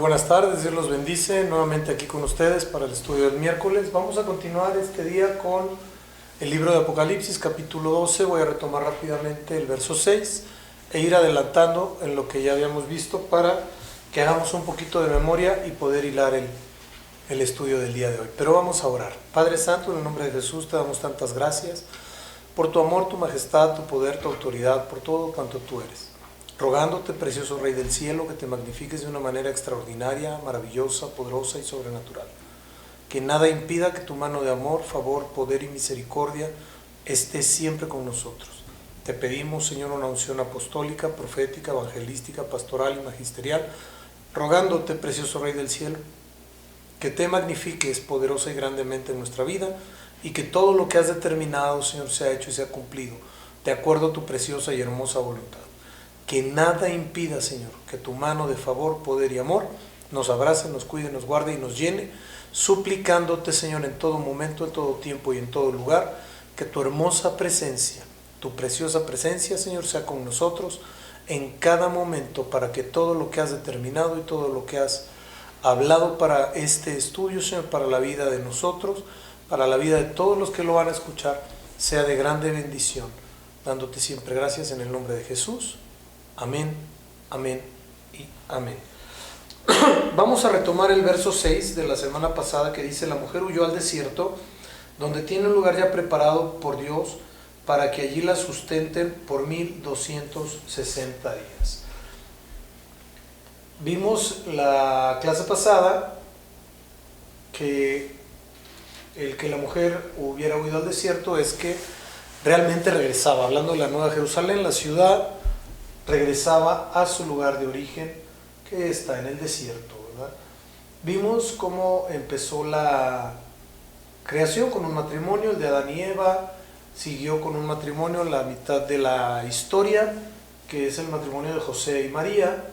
buenas tardes, Dios los bendice, nuevamente aquí con ustedes para el estudio del miércoles. Vamos a continuar este día con el libro de Apocalipsis, capítulo 12. Voy a retomar rápidamente el verso 6 e ir adelantando en lo que ya habíamos visto para que hagamos un poquito de memoria y poder hilar el estudio del día de hoy. Pero vamos a orar. Padre Santo, en el nombre de Jesús te damos tantas gracias por tu amor, tu majestad, tu poder, tu autoridad, por todo cuanto tú eres. Rogándote, precioso Rey del Cielo, que te magnifiques de una manera extraordinaria, maravillosa, poderosa y sobrenatural. Que nada impida que tu mano de amor, favor, poder y misericordia esté siempre con nosotros. Te pedimos, Señor, una unción apostólica, profética, evangelística, pastoral y magisterial. Rogándote, precioso Rey del Cielo, que te magnifiques poderosa y grandemente en nuestra vida y que todo lo que has determinado, Señor, sea hecho y sea cumplido, de acuerdo a tu preciosa y hermosa voluntad. Que nada impida, Señor, que tu mano de favor, poder y amor nos abrace, nos cuide, nos guarde y nos llene, suplicándote, Señor, en todo momento, en todo tiempo y en todo lugar, que tu hermosa presencia, tu preciosa presencia, Señor, sea con nosotros en cada momento, para que todo lo que has determinado y todo lo que has hablado para este estudio, Señor, para la vida de nosotros, para la vida de todos los que lo van a escuchar, sea de grande bendición, dándote siempre gracias en el nombre de Jesús. Amén, amén y amén. Vamos a retomar el verso 6 de la semana pasada, que dice: la mujer huyó al desierto, donde tiene un lugar ya preparado por Dios para que allí la sustenten por 1260 días. Vimos la clase pasada que el que la mujer hubiera huido al desierto es que realmente regresaba, hablando de la Nueva Jerusalén, la ciudad regresaba a su lugar de origen, que está en el desierto, ¿verdad? Vimos cómo empezó la creación con un matrimonio, el de Adán y Eva, siguió con un matrimonio la mitad de la historia, que es el matrimonio de José y María,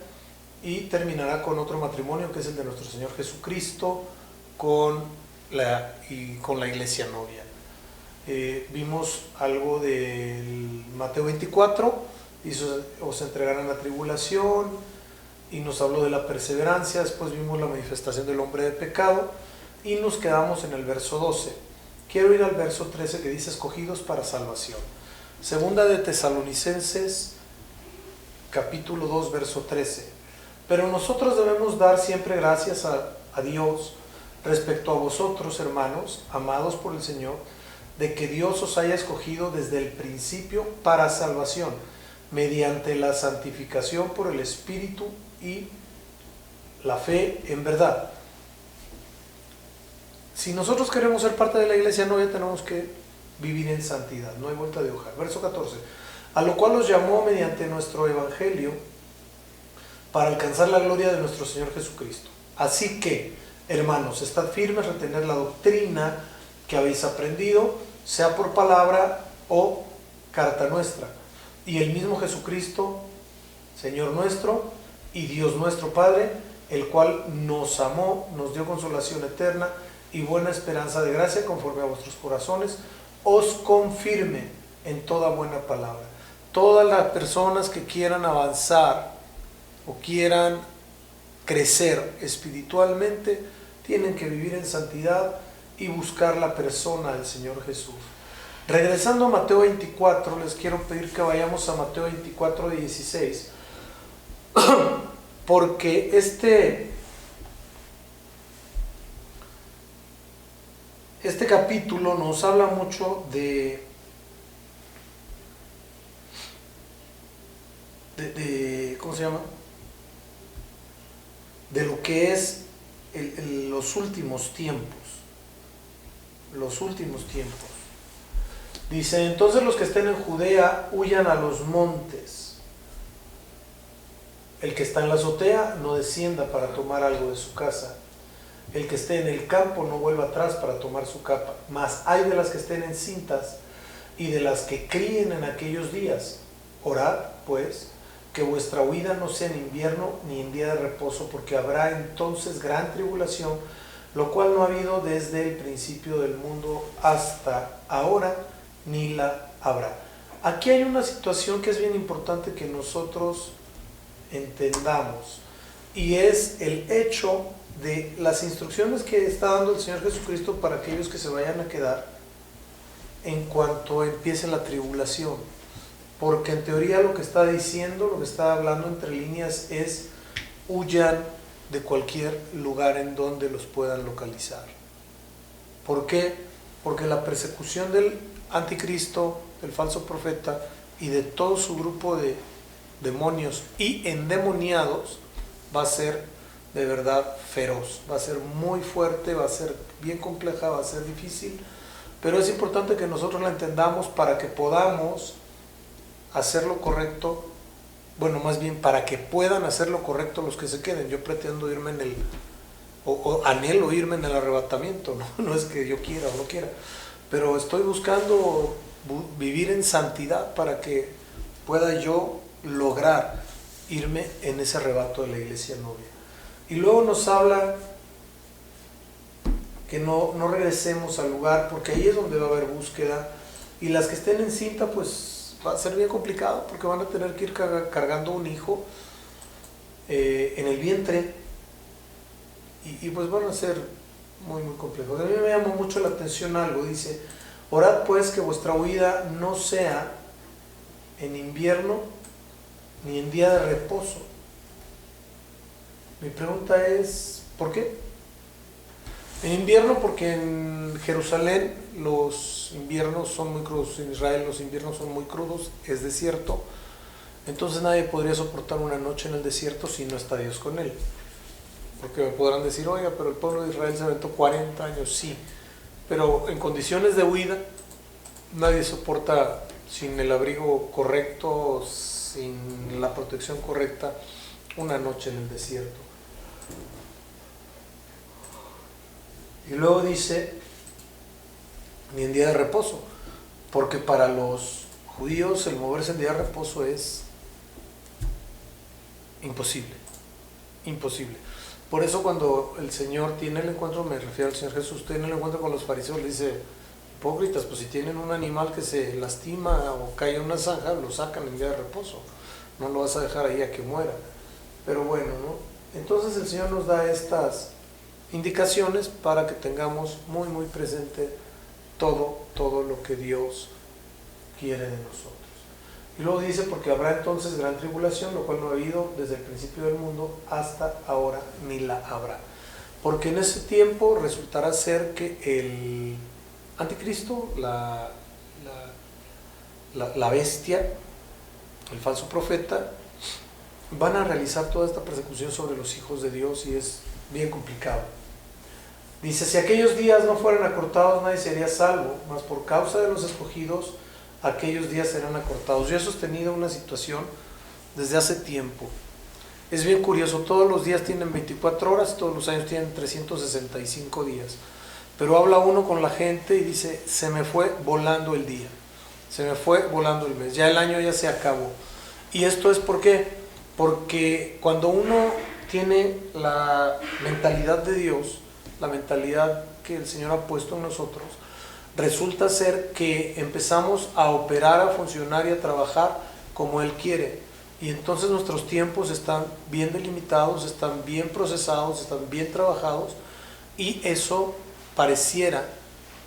y terminará con otro matrimonio, que es el de nuestro Señor Jesucristo, con la iglesia novia. Vimos algo del Mateo 24, os entregarán la tribulación, y nos habló de la perseverancia. Después vimos la manifestación del hombre de pecado y nos quedamos en el verso 12. Quiero ir al verso 13, que dice: escogidos para salvación. Segunda de Tesalonicenses capítulo 2 verso 13. Pero nosotros debemos dar siempre gracias a Dios respecto a vosotros, hermanos, amados por el Señor, de que Dios os haya escogido desde el principio para salvación, mediante la santificación por el Espíritu y la fe en verdad. Si nosotros queremos ser parte de la iglesia novia, tenemos que vivir en santidad, no hay vuelta de hoja. Verso 14: a lo cual os llamó mediante nuestro evangelio para alcanzar la gloria de nuestro Señor Jesucristo. Así que, hermanos, estad firmes, retener la doctrina que habéis aprendido, sea por palabra o carta nuestra. Y el mismo Jesucristo, Señor nuestro y Dios nuestro Padre, el cual nos amó, nos dio consolación eterna y buena esperanza de gracia conforme a vuestros corazones, os confirme en toda buena palabra. Todas las personas que quieran avanzar o quieran crecer espiritualmente tienen que vivir en santidad y buscar la persona del Señor Jesús. Regresando a Mateo 24, les quiero pedir que vayamos a Mateo 24, 16, porque este capítulo nos habla mucho de ¿cómo se llama? De lo que es los últimos tiempos. Los últimos tiempos. Dice: entonces los que estén en Judea huyan a los montes. El que está en la azotea no descienda para tomar algo de su casa. El que esté en el campo no vuelva atrás para tomar su capa. Mas hay de las que estén encintas y de las que críen en aquellos días. Orad, pues, que vuestra huida no sea en invierno ni en día de reposo, porque habrá entonces gran tribulación, lo cual no ha habido desde el principio del mundo hasta ahora, ni la habrá. Aquí hay una situación que es bien importante que nosotros entendamos. y es el hecho de las instrucciones que está dando el Señor Jesucristo para aquellos que se vayan a quedar en cuanto empiece la tribulación. Porque en teoría lo que está diciendo, lo que está hablando entre líneas es: huyan de cualquier lugar en donde los puedan localizar. ¿Por qué? Porque la persecución del anticristo, del falso profeta y de todo su grupo de demonios y endemoniados va a ser de verdad feroz, va a ser muy fuerte, va a ser bien compleja, va a ser difícil, pero es importante que nosotros la entendamos para que podamos hacer lo correcto. Bueno, más bien para que puedan hacer lo correcto los que se queden. Yo pretendo irme en el, o anhelo irme en el arrebatamiento, ¿no? No es que yo quiera o no quiera, pero estoy buscando vivir en santidad para que pueda yo lograr irme en ese arrebato de la iglesia novia. Y luego nos habla que no regresemos al lugar, porque ahí es donde va a haber búsqueda, y las que estén en cinta pues va a ser bien complicado, porque van a tener que ir cargando un hijo en el vientre, y pues van a ser muy complejos. A mí me llama mucho la atención algo, dice: orad pues que vuestra huida no sea en invierno ni en día de reposo. Mi pregunta es, ¿por qué? En invierno porque en Jerusalén los inviernos son muy crudos, en Israel los inviernos son muy crudos, es desierto, entonces nadie podría soportar una noche en el desierto si no está Dios con él. Porque me podrán decir: oiga, pero el pueblo de Israel se aventó 40 años, sí, pero en condiciones de huida nadie soporta sin el abrigo correcto, sin la protección correcta, una noche en el desierto. Y luego dice: ni en día de reposo, porque para los judíos el moverse en día de reposo es imposible, imposible. Por eso cuando el Señor tiene el encuentro, me refiero al Señor Jesús, tiene el encuentro con los fariseos, le dice: hipócritas, pues si tienen un animal que se lastima o cae en una zanja, lo sacan en día de reposo, no lo vas a dejar ahí a que muera. Pero bueno, ¿no? Entonces el Señor nos da estas indicaciones para que tengamos muy presente todo lo que Dios quiere de nosotros. Y luego dice: porque habrá entonces gran tribulación, lo cual no ha habido desde el principio del mundo hasta ahora, ni la habrá. Porque en ese tiempo resultará ser que el anticristo, la bestia, el falso profeta, van a realizar toda esta persecución sobre los hijos de Dios, y es bien complicado. Dice: si aquellos días no fueran acortados, nadie sería salvo, mas por causa de los escogidos, aquellos días serán acortados. Yo he sostenido una situación desde hace tiempo. Es bien curioso, todos los días tienen 24 horas, todos los años tienen 365 días. Pero habla uno con la gente y dice: se me fue volando el día, se me fue volando el mes, ya el año ya se acabó. Y esto es ¿por qué? Porque cuando uno tiene la mentalidad de Dios, la mentalidad que el Señor ha puesto en nosotros, resulta ser que empezamos a operar, a funcionar y a trabajar como Él quiere. Y entonces nuestros tiempos están bien delimitados, están bien procesados, están bien trabajados, y eso pareciera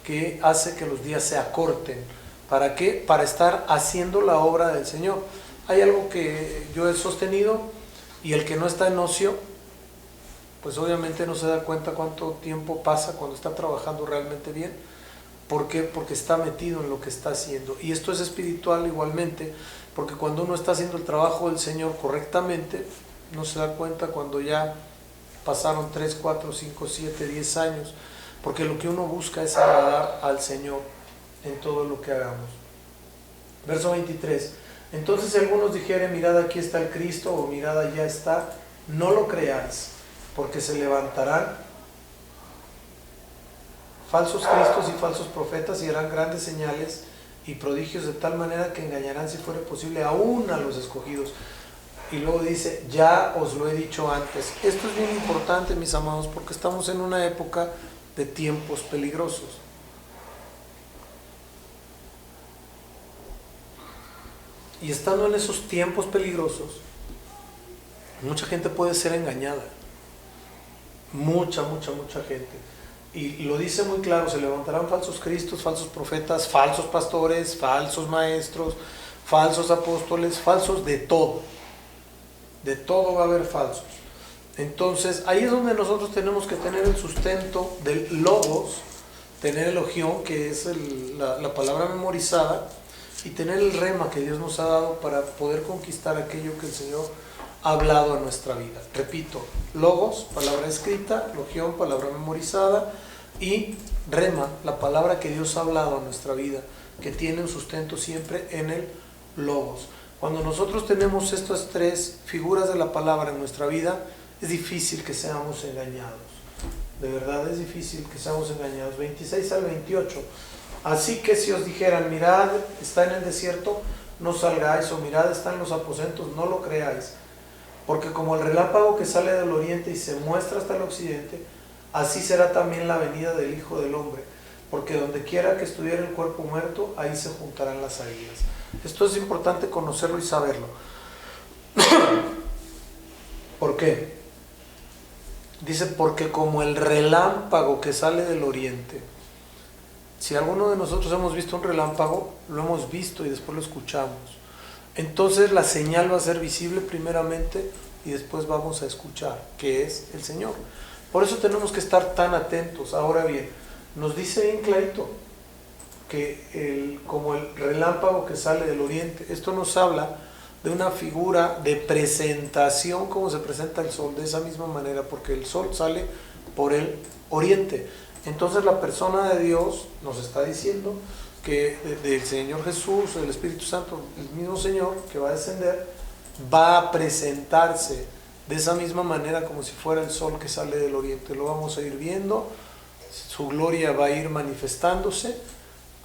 que hace que los días se acorten. ¿Para qué? Para estar haciendo la obra del Señor. Hay algo que yo he sostenido, y el que no está en ocio, pues obviamente no se da cuenta cuánto tiempo pasa cuando está trabajando realmente bien. ¿Por qué? Porque está metido en lo que está haciendo. Y esto es espiritual igualmente, porque cuando uno está haciendo el trabajo del Señor correctamente, no se da cuenta cuando ya pasaron 3, 4, 5, 7, 10 años, porque lo que uno busca es agradar al Señor en todo lo que hagamos. Verso 23. Entonces si algunos dijeren: mirad, aquí está el Cristo, o mirad, allá está, no lo creáis, porque se levantarán falsos cristos y falsos profetas, y harán grandes señales y prodigios, de tal manera que engañarán, si fuere posible, aún a los escogidos. Y luego dice: ya os lo he dicho antes. Esto es bien importante, mis amados, porque estamos en una época de tiempos peligrosos. Y estando en esos tiempos peligrosos, Mucha gente puede ser engañada. Mucha gente. Y lo dice muy claro, se levantarán falsos cristos, falsos profetas, falsos pastores, falsos maestros, falsos apóstoles, falsos de todo. De todo va a haber falsos. Entonces, ahí es donde nosotros tenemos que tener el sustento del logos, tener el ogión, que es la palabra memorizada, y tener el rema que Dios nos ha dado para poder conquistar aquello que el Señor ha hablado en nuestra vida. Repito, logos, palabra escrita, logión, palabra memorizada, y rema, la palabra que Dios ha hablado en nuestra vida, que tiene un sustento siempre en el logos. Cuando nosotros tenemos estas tres figuras de la palabra en nuestra vida, es difícil que seamos engañados. De verdad es difícil que seamos engañados. 26 al 28. Así que si os dijeran, mirad, está en el desierto, no salgáis, o mirad, está en los aposentos, no lo creáis. Porque como el relámpago que sale del oriente y se muestra hasta el occidente, así será también la venida del Hijo del Hombre. Porque donde quiera que estuviera el cuerpo muerto, ahí se juntarán las águilas. Esto es importante conocerlo y saberlo. ¿Por qué? Dice, porque como el relámpago que sale del oriente. Si alguno de nosotros hemos visto un relámpago, lo hemos visto y después lo escuchamos. Entonces la señal va a ser visible primeramente y después vamos a escuchar, que es el Señor. Por eso tenemos que estar tan atentos. Ahora bien, nos dice bien clarito que como el relámpago que sale del oriente, esto nos habla de una figura de presentación, como se presenta el sol, de esa misma manera, porque el sol sale por el oriente. Entonces la persona de Dios nos está diciendo que del Señor Jesús, del Espíritu Santo, el mismo Señor que va a descender, va a presentarse de esa misma manera como si fuera el sol que sale del oriente. Lo vamos a ir viendo, su gloria va a ir manifestándose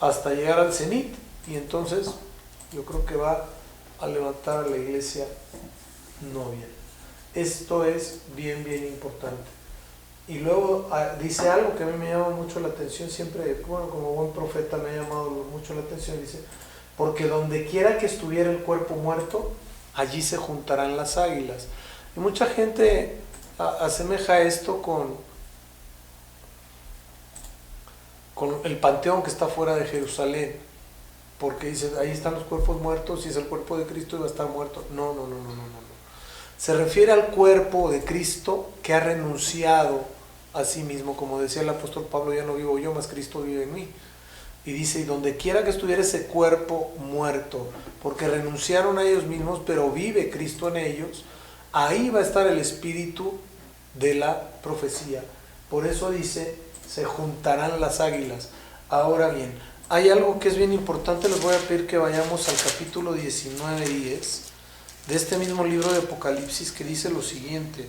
hasta llegar al cenit, y entonces yo creo que va a levantar a la iglesia novia. Esto es bien importante. Y luego dice algo que a mí me llama mucho la atención, siempre, bueno, como buen profeta me ha llamado mucho la atención, dice, porque donde quiera que estuviera el cuerpo muerto, allí se juntarán las águilas. Y mucha gente asemeja esto con el panteón que está fuera de Jerusalén, porque dice, ahí están los cuerpos muertos, y es el cuerpo de Cristo y va a estar muerto. No. Se refiere al cuerpo de Cristo que ha renunciado a sí mismo, como decía el apóstol Pablo, ya no vivo yo, mas Cristo vive en mí. Y dice, y donde quiera que estuviera ese cuerpo muerto, porque renunciaron a ellos mismos, pero vive Cristo en ellos, ahí va a estar el espíritu de la profecía. Por eso dice, se juntarán las águilas. Ahora bien, hay algo que es bien importante, les voy a pedir que vayamos al capítulo 19:10 de este mismo libro de Apocalipsis, que dice lo siguiente: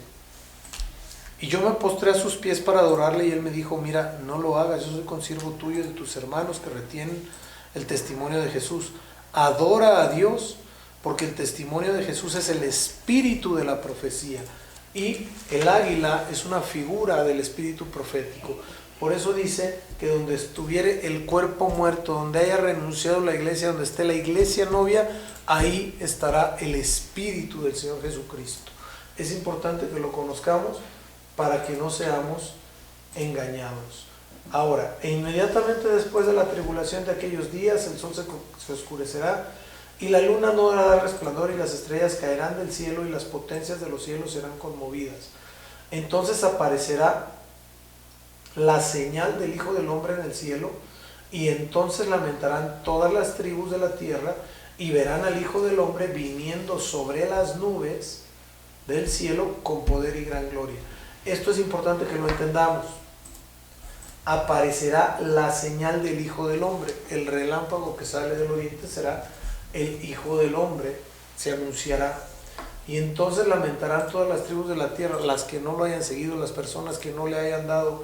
y yo me postré a sus pies para adorarle, y él me dijo, mira, no lo hagas, yo soy consiervo tuyo y de tus hermanos que retienen el testimonio de Jesús. Adora a Dios, porque el testimonio de Jesús es el espíritu de la profecía, y el águila es una figura del espíritu profético. Por eso dice que donde estuviere el cuerpo muerto, donde haya renunciado la iglesia, donde esté la iglesia novia, ahí estará el espíritu del Señor Jesucristo. Es importante que lo conozcamos para que no seamos engañados. Ahora, e inmediatamente después de la tribulación de aquellos días, el sol se oscurecerá, y la luna no dará resplandor, y las estrellas caerán del cielo, y las potencias de los cielos serán conmovidas. Entonces aparecerá la señal del Hijo del Hombre en el cielo, y entonces lamentarán todas las tribus de la tierra, y verán al Hijo del Hombre viniendo sobre las nubes del cielo con poder y gran gloria. Esto es importante que lo entendamos. Aparecerá la señal del Hijo del Hombre. El relámpago que sale del oriente será el Hijo del Hombre, se anunciará. Y entonces lamentarán todas las tribus de la tierra, las que no lo hayan seguido, las personas que no le hayan dado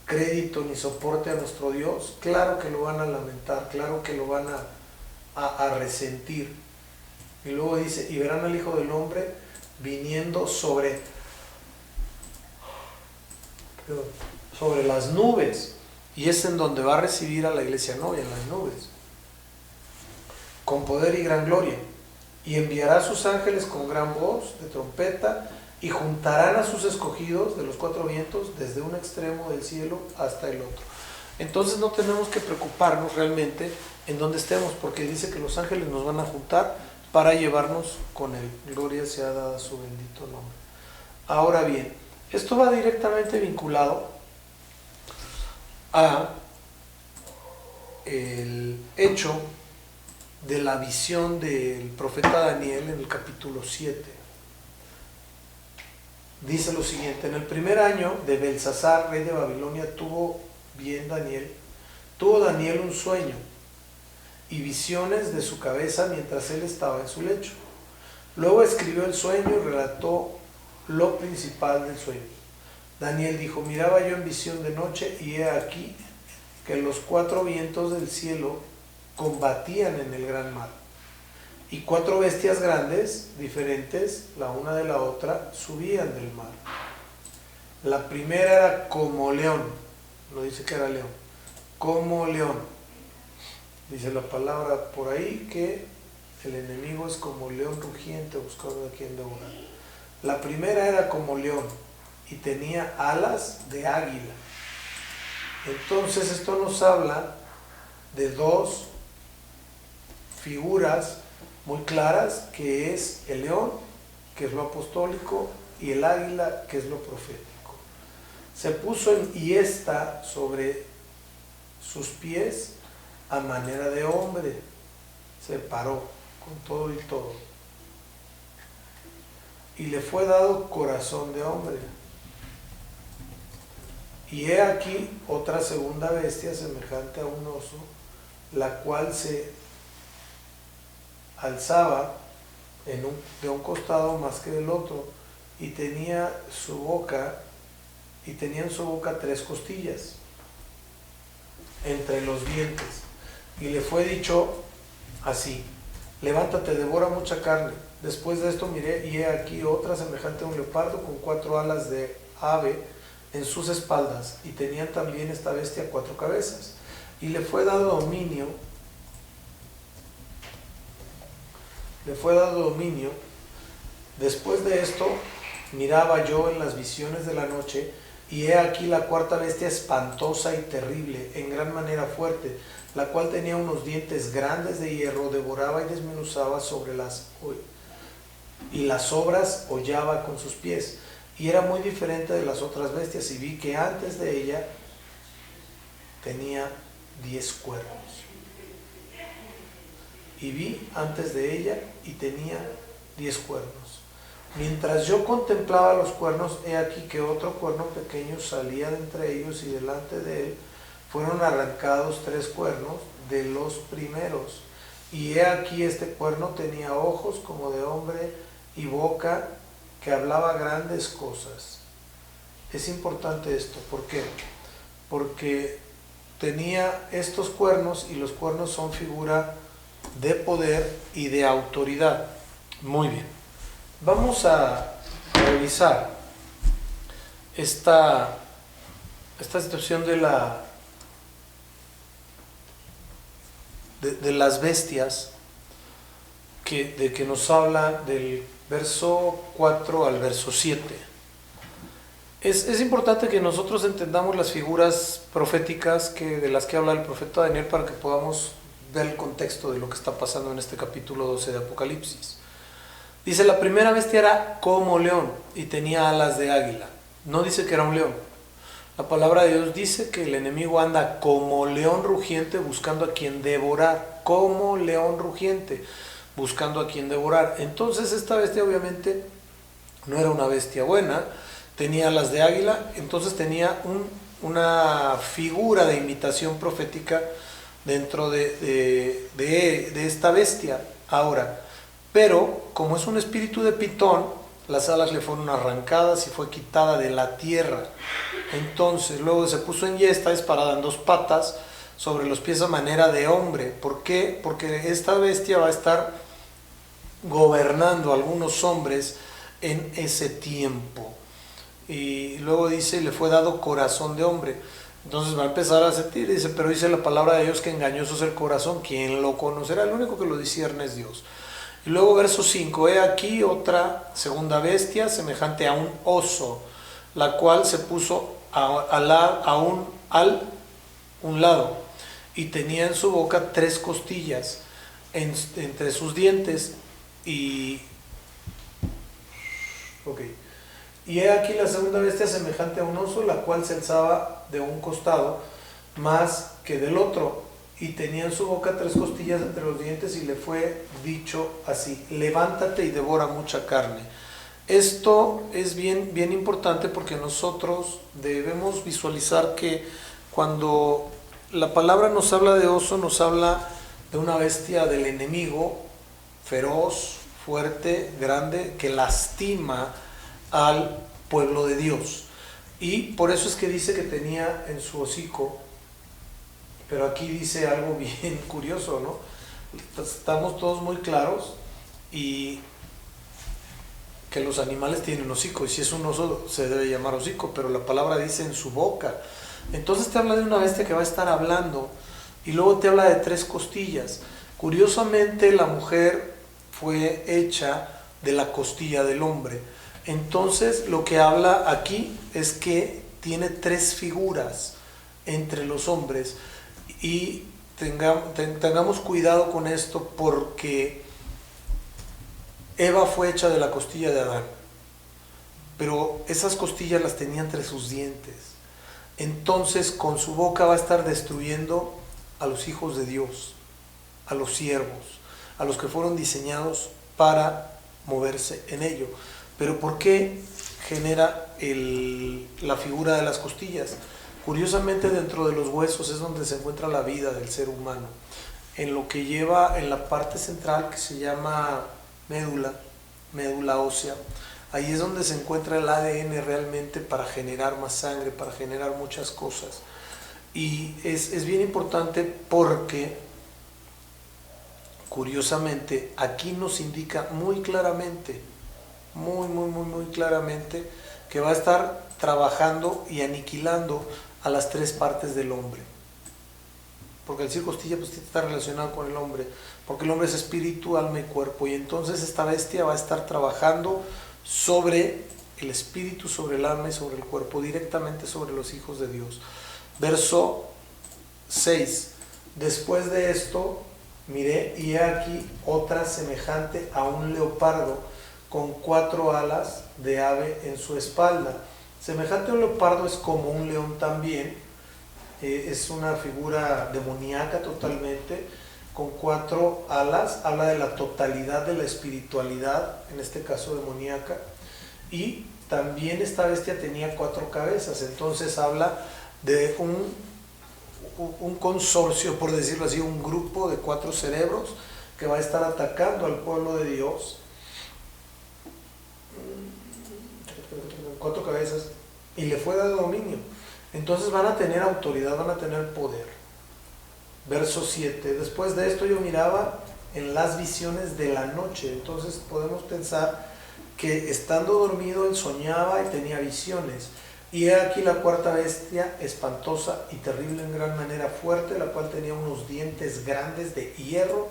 crédito ni soporte a nuestro Dios. Claro que lo van a lamentar, claro que lo van a resentir. Y luego dice, y verán al Hijo del Hombre viniendo sobre las nubes, y es en donde va a recibir a la iglesia novia, en las nubes, con poder y gran gloria, y enviará a sus ángeles con gran voz de trompeta, y juntarán a sus escogidos de los cuatro vientos desde un extremo del cielo hasta el otro. Entonces no tenemos que preocuparnos realmente en dónde estemos, porque dice que los ángeles nos van a juntar para llevarnos con él. Gloria sea dada a su bendito nombre. Ahora bien, esto va directamente vinculado a el hecho de la visión del profeta Daniel en el capítulo 7. Dice lo siguiente: en el primer año de Belsasar, rey de Babilonia, tuvo Daniel un sueño y visiones de su cabeza mientras él estaba en su lecho. Luego escribió el sueño y relató lo principal del sueño. Daniel dijo: miraba yo en visión de noche, y he aquí que los cuatro vientos del cielo combatían en el gran mar, y cuatro bestias grandes, diferentes la una de la otra, subían del mar. La primera era como león, no dice que era león, como león. Dice la palabra por ahí que el enemigo es como león rugiente buscando a quien devorar. La primera era como león y tenía alas de águila. Entonces esto nos habla de dos figuras muy claras, que es el león, que es lo apostólico, y el águila, que es lo profético. Se puso en hiesta sobre sus pies a manera de hombre, se paró con todo y todo, y le fue dado corazón de hombre. Y he aquí otra segunda bestia semejante a un oso, la cual se alzaba de un costado más que del otro, y tenía en su boca tres costillas entre los dientes. Y le fue dicho así: levántate, devora mucha carne. Después de esto miré, y he aquí otra semejante a un leopardo, con cuatro alas de ave en sus espaldas, y tenía también esta bestia cuatro cabezas. Y le fue dado dominio. Después de esto miraba yo en las visiones de la noche, y he aquí la cuarta bestia, espantosa y terrible, en gran manera fuerte, la cual tenía unos dientes grandes de hierro, devoraba y desmenuzaba y las sobras hollaba con sus pies, y era muy diferente de las otras bestias. Y vi que antes de ella tenía 10 cuernos. Y vi antes de ella y tenía 10 cuernos. Mientras yo contemplaba los cuernos, he aquí que otro cuerno pequeño salía de entre ellos, y delante de él fueron arrancados 3 cuernos de los primeros. Y he aquí este cuerno tenía ojos como de hombre y boca que hablaba grandes cosas. Es importante esto, ¿por qué? Porque tenía estos cuernos, y los cuernos son figura de poder y de autoridad. Muy bien, vamos a revisar esta situación de las bestias de que nos habla del verso 4 al verso 7. Es importante que nosotros entendamos las figuras proféticas de las que habla el profeta Daniel, para que podamos ver el contexto de lo que está pasando en este capítulo 12 de Apocalipsis. Dice: la primera bestia era como león y tenía alas de águila. No dice que era un león. La palabra de Dios dice que el enemigo anda como león rugiente buscando a quien devorar. Como león rugiente buscando a quien devorar. Entonces esta bestia obviamente no era una bestia buena, tenía alas de águila, entonces tenía una figura de imitación profética dentro de esta bestia. Ahora, pero como es un espíritu de Pitón, las alas le fueron arrancadas y fue quitada de la tierra. Entonces luego se puso en yesta, es parada en 2 patas, sobre los pies a manera de hombre. ¿Por qué? Porque esta bestia va a estar gobernando a algunos hombres en ese tiempo. Y luego dice: le fue dado corazón de hombre. Entonces va a empezar a sentir, dice: pero dice la palabra de Dios que engañoso es el corazón, ¿quién lo conocerá? El único que lo discierne es Dios. Y luego verso 5, he aquí otra segunda bestia semejante a un oso, la cual se puso un lado y tenía en su boca 3 costillas entre sus dientes y he aquí la segunda bestia semejante a un oso, la cual se alzaba de un costado más que del otro, y tenía en su boca 3 costillas entre los dientes, y le fue dicho así: levántate y devora mucha carne. Esto es bien importante, porque nosotros debemos visualizar que cuando la palabra nos habla de oso, nos habla de una bestia del enemigo, feroz, fuerte, grande, que lastima al pueblo de Dios. Y por eso es que dice que tenía en su hocico, pero aquí dice algo bien curioso, ¿no? Estamos todos muy claros y que los animales tienen hocico, y si es un oso se debe llamar hocico, pero la palabra dice en su boca. Entonces te habla de una bestia que va a estar hablando, y luego te habla de 3 costillas. Curiosamente, la mujer fue hecha de la costilla del hombre. Entonces lo que habla aquí es que tiene 3 figuras entre los hombres, y tengamos cuidado con esto, porque Eva fue hecha de la costilla de Adán, pero esas costillas las tenía entre sus dientes. Entonces con su boca va a estar destruyendo a los hijos de Dios, a los siervos, a los que fueron diseñados para moverse en ello. Pero ¿por qué genera la figura de las costillas? Curiosamente, dentro de los huesos es donde se encuentra la vida del ser humano, en lo que lleva en la parte central, que se llama médula ósea. Ahí es donde se encuentra el ADN realmente, para generar más sangre, para generar muchas cosas. Y es bien importante, porque curiosamente aquí nos indica muy claramente, muy claramente, que va a estar trabajando y aniquilando a las 3 partes del hombre. Porque el decir costilla pues está relacionado con el hombre, porque el hombre es espíritu, alma y cuerpo, y entonces esta bestia va a estar trabajando sobre el espíritu, sobre el alma y sobre el cuerpo, directamente sobre los hijos de Dios. Verso 6, después de esto miré, y he aquí otra semejante a un leopardo, con 4 alas de ave en su espalda. Semejante a un leopardo es como un león también, es una figura demoníaca totalmente, con 4 alas, habla de la totalidad de la espiritualidad, en este caso demoníaca, y también esta bestia tenía 4 cabezas, entonces habla de un consorcio, por decirlo así, un grupo de 4 cerebros que va a estar atacando al pueblo de Dios. 4 cabezas, y le fue dado dominio. Entonces van a tener autoridad, van a tener poder. Verso 7, después de esto yo miraba en las visiones de la noche. Entonces podemos pensar que estando dormido él soñaba y tenía visiones. Y he aquí la 4ª bestia, espantosa y terrible en gran manera, fuerte, la cual tenía unos dientes grandes de hierro,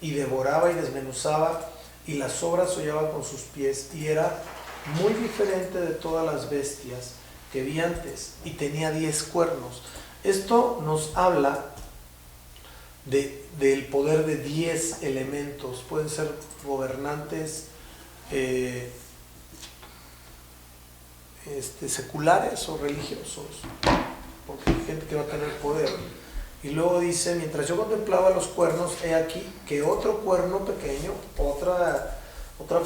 y devoraba y desmenuzaba, y las sobras hollaba con sus pies, y era muy diferente de todas las bestias que vi antes, y tenía 10 cuernos. Esto nos habla del poder de 10 elementos. Pueden ser gobernantes seculares o religiosos, porque hay gente que va a tener poder. Y luego dice, mientras yo contemplaba los cuernos, he aquí que otro cuerno pequeño, otra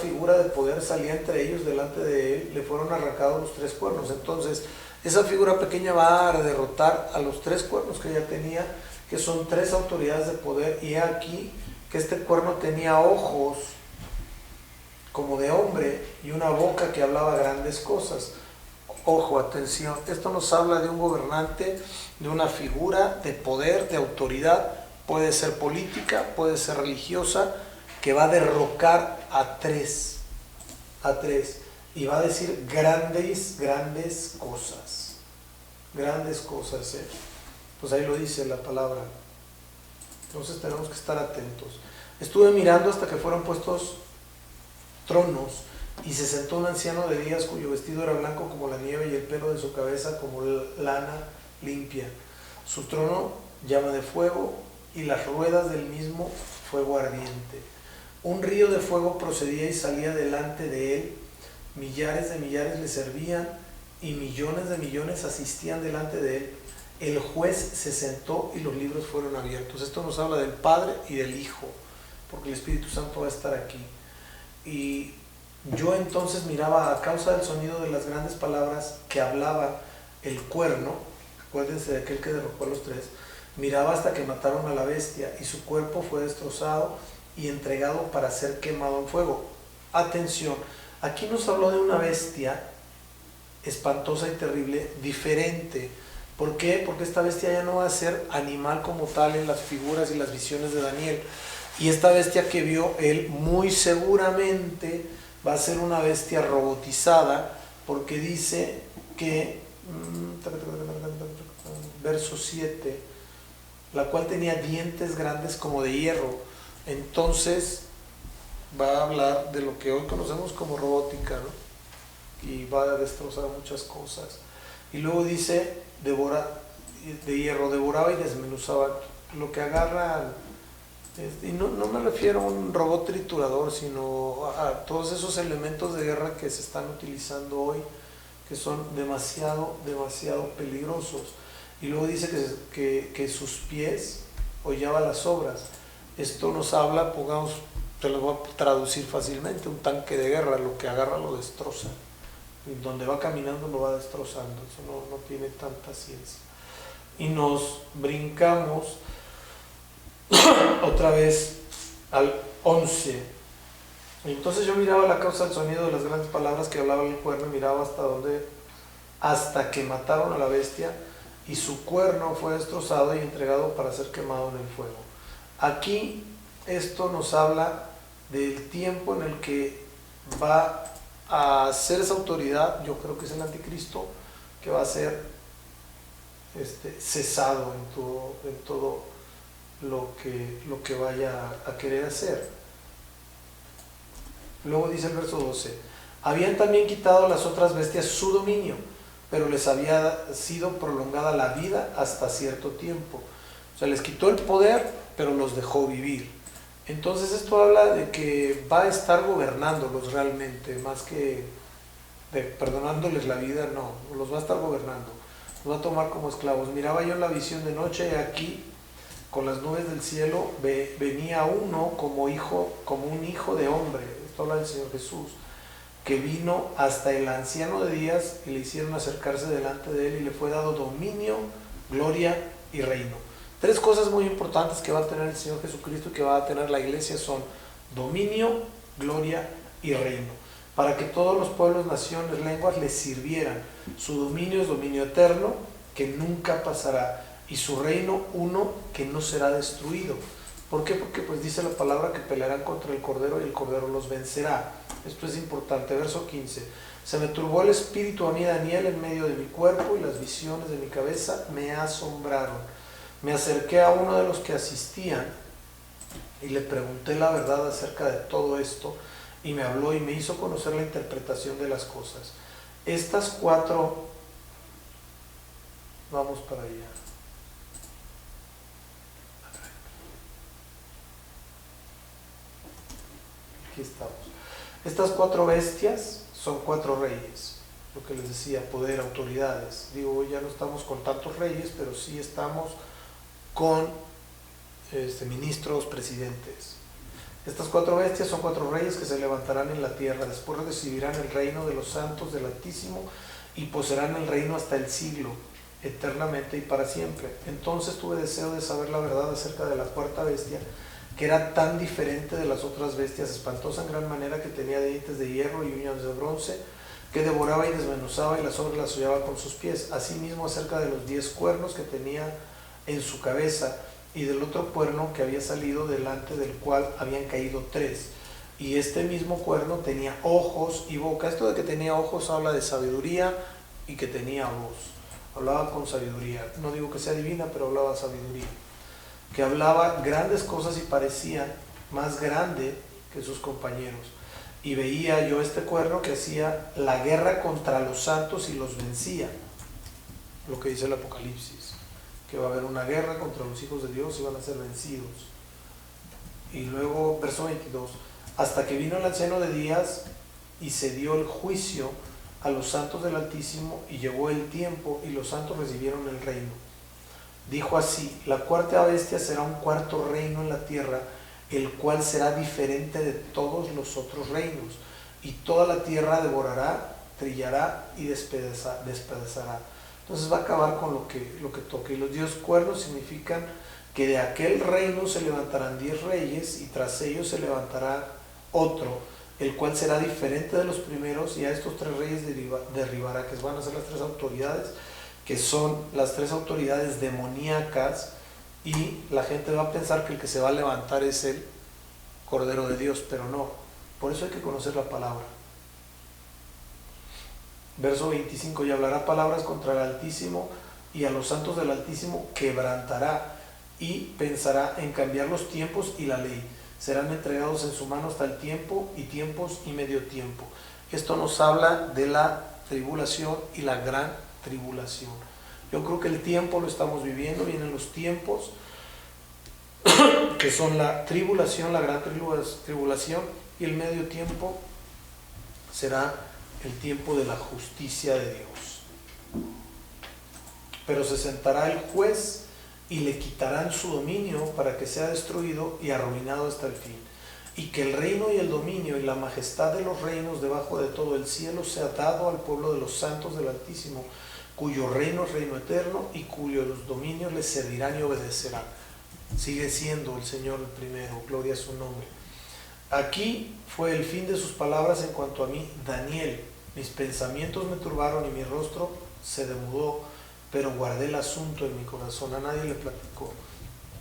figura de poder salía entre ellos. Delante de él le fueron arrancados los 3 cuernos. Entonces esa figura pequeña va a derrotar a los 3 cuernos que ya tenía, que son 3 autoridades de poder. Y he aquí que este cuerno tenía ojos como de hombre y una boca que hablaba grandes cosas. Ojo, atención, esto nos habla de un gobernante, de una figura de poder, de autoridad, puede ser política, puede ser religiosa, que va a derrocar a tres, y va a decir grandes cosas, pues ahí lo dice la palabra. Entonces tenemos que estar atentos. Estuve mirando hasta que fueron puestos tronos, y se sentó un anciano de días cuyo vestido era blanco como la nieve y el pelo de su cabeza como lana limpia. Su trono llama de fuego y las ruedas del mismo fuego ardiente. Un río de fuego procedía y salía delante de él. Millares de millares le servían y millones de millones asistían delante de él. El juez se sentó y los libros fueron abiertos. Esto nos habla del Padre y del Hijo, porque el Espíritu Santo va a estar aquí. Y yo entonces miraba, a causa del sonido de las grandes palabras que hablaba el cuerno, acuérdense de aquel que derrocó a los tres, miraba hasta que mataron a la bestia y su cuerpo fue destrozado y entregado para ser quemado en fuego. Atención, aquí nos habló de una bestia espantosa y terrible, diferente. ¿Por qué? Porque esta bestia ya no va a ser animal como tal en las figuras y las visiones de Daniel. Y esta bestia que vio él muy seguramente va a ser una bestia robotizada, porque dice que, verso 7, la cual tenía dientes grandes como de hierro. Entonces va a hablar de lo que hoy conocemos como robótica, ¿no? Y va a destrozar muchas cosas. Y luego dice, de hierro, devoraba y desmenuzaba lo que agarra. Y no me refiero a un robot triturador, sino a todos esos elementos de guerra que se están utilizando hoy, que son demasiado peligrosos. Y luego dice que sus pies hollaban las obras. Esto nos habla, pongamos, te lo voy a traducir fácilmente, un tanque de guerra, lo que agarra lo destroza. Y donde va caminando lo va destrozando. Eso no tiene tanta ciencia. Y nos brincamos otra vez al 11. Entonces yo miraba la causa del sonido de las grandes palabras que hablaba el cuerno, miraba hasta que mataron a la bestia y su cuerno fue destrozado y entregado para ser quemado en el fuego. Aquí esto nos habla del tiempo en el que va a ser esa autoridad, yo creo que es el anticristo, que va a ser cesado en todo lo que vaya a querer hacer. Luego dice el verso 12, habían también quitado a las otras bestias su dominio, pero les había sido prolongada la vida hasta cierto tiempo. O sea, les quitó el poder, pero los dejó vivir. Entonces esto habla de que va a estar gobernándolos realmente, más que perdonándoles la vida, no, los va a estar gobernando, los va a tomar como esclavos. Miraba yo en la visión de noche, y aquí con las nubes del cielo venía uno como un hijo de hombre. Esto habla del Señor Jesús, que vino hasta el anciano de días y le hicieron acercarse delante de él y le fue dado dominio, gloria y reino. Tres cosas muy importantes que va a tener el Señor Jesucristo y que va a tener la iglesia son dominio, gloria y reino, para que todos los pueblos, naciones, lenguas le sirvieran. Su dominio es dominio eterno que nunca pasará, y su reino uno que no será destruido. ¿Por qué? Porque pues dice la palabra que pelearán contra el Cordero y el Cordero los vencerá. Esto es importante. Verso 15. Se me turbó el espíritu a mí, Daniel, en medio de mi cuerpo, y las visiones de mi cabeza me asombraron. Me acerqué a uno de los que asistían y le pregunté la verdad acerca de todo esto, y me habló y me hizo conocer la interpretación de las cosas. Estas cuatro, vamos para allá. Aquí estamos. Estas cuatro bestias son cuatro reyes, lo que les decía, poder, autoridades. Digo, ya no estamos con tantos reyes, pero sí estamos con ministros, presidentes. Estas cuatro bestias son cuatro reyes que se levantarán en la tierra. Después recibirán el reino de los santos del Altísimo y poseerán el reino hasta el siglo, eternamente y para siempre. Entonces tuve deseo de saber la verdad acerca de la cuarta bestia, que era tan diferente de las otras bestias, espantosa en gran manera, que tenía dientes de hierro y uñas de bronce, que devoraba y desmenuzaba y las obras las hollaba con sus pies. Asimismo acerca de los 10 cuernos que tenía en su cabeza, y del otro cuerno que había salido, delante del cual habían caído 3. Y este mismo cuerno tenía ojos y boca. Esto de que tenía ojos habla de sabiduría, y que tenía voz. Hablaba con sabiduría. No digo que sea divina, pero hablaba sabiduría. Que hablaba grandes cosas y parecían más grande que sus compañeros. Y veía yo este cuerno que hacía la guerra contra los santos y los vencía. Lo que dice el Apocalipsis, que va a haber una guerra contra los hijos de Dios y van a ser vencidos. Y luego, verso 22, hasta que vino el anciano de días y se dio el juicio a los santos del Altísimo, y llegó el tiempo y los santos recibieron el reino. Dijo así: la cuarta bestia será un cuarto reino en la tierra, el cual será diferente de todos los otros reinos, y toda la tierra devorará, trillará y despedazará. Entonces va a acabar con lo que toque. Y los 10 cuernos significan que de aquel reino se levantarán 10 reyes, y tras ellos se levantará otro, el cual será diferente de los primeros, y a estos 3 reyes derribará, que van a ser las 3 autoridades, que son las 3 autoridades demoníacas, y la gente va a pensar que el que se va a levantar es el Cordero de Dios, pero no. Por eso hay que conocer la palabra. Verso 25, y hablará palabras contra el Altísimo, y a los santos del Altísimo quebrantará, y pensará en cambiar los tiempos y la ley. Serán entregados en su mano hasta el tiempo, y tiempos y medio tiempo. Esto nos habla de la tribulación y la gran tribulación. Yo creo que el tiempo lo estamos viviendo, vienen los tiempos que son la tribulación, la gran tribulación, y el medio tiempo será el tiempo de la justicia de Dios. Pero se sentará el juez y le quitarán su dominio para que sea destruido y arruinado hasta el fin, y que el reino y el dominio y la majestad de los reinos debajo de todo el cielo sea dado al pueblo de los santos del Altísimo, cuyo reino es reino eterno, y cuyos dominios les servirán y obedecerán. Sigue siendo el Señor el primero, gloria a su nombre. Aquí fue el fin de sus palabras en cuanto a mí, Daniel. Mis pensamientos me turbaron y mi rostro se demudó, pero guardé el asunto en mi corazón. A nadie le platicó.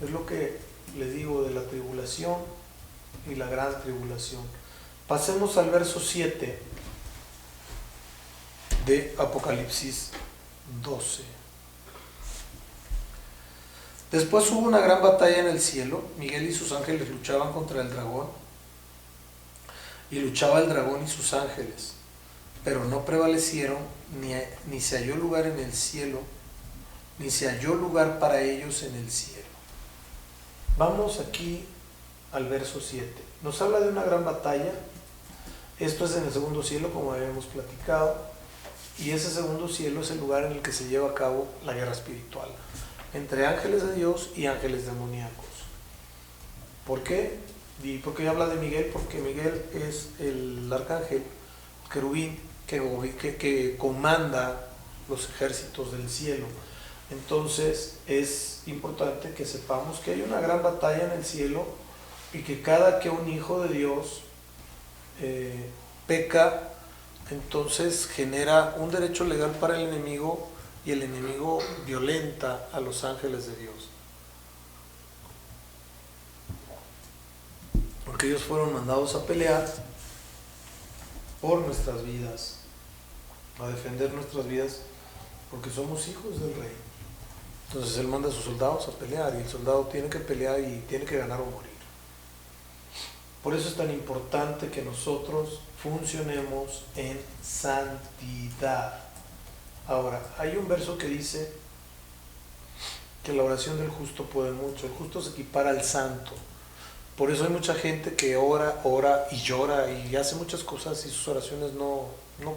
Es lo que les digo de la tribulación y la gran tribulación. Pasemos al verso 7 de Apocalipsis 12. Después hubo una gran batalla en el cielo. Miguel y sus ángeles luchaban contra el dragón, y luchaba el dragón y sus ángeles, pero no prevalecieron, ni se halló lugar en el cielo, ni se halló lugar para ellos en el cielo. Vamos aquí al verso 7. Nos habla de una gran batalla. Esto es en el segundo cielo, como habíamos platicado, y ese segundo cielo es el lugar en el que se lleva a cabo la guerra espiritual entre ángeles de Dios y ángeles demoníacos. ¿Por qué? ¿Y por qué habla de Miguel? Porque Miguel es el arcángel, querubín, que comanda los ejércitos del cielo. Entonces es importante que sepamos que hay una gran batalla en el cielo, y que cada que un hijo de Dios peca, entonces genera un derecho legal para el enemigo, y el enemigo violenta a los ángeles de Dios, porque ellos fueron mandados a pelear por nuestras vidas, a defender nuestras vidas, porque somos hijos del rey. Entonces él manda a sus soldados a pelear, y el soldado tiene que pelear y tiene que ganar o morir. Por eso es tan importante que nosotros funcionemos en santidad. Ahora, hay un verso que dice que la oración del justo puede mucho. El justo se equipara al santo. Por eso hay mucha gente que ora y llora y hace muchas cosas, y sus oraciones no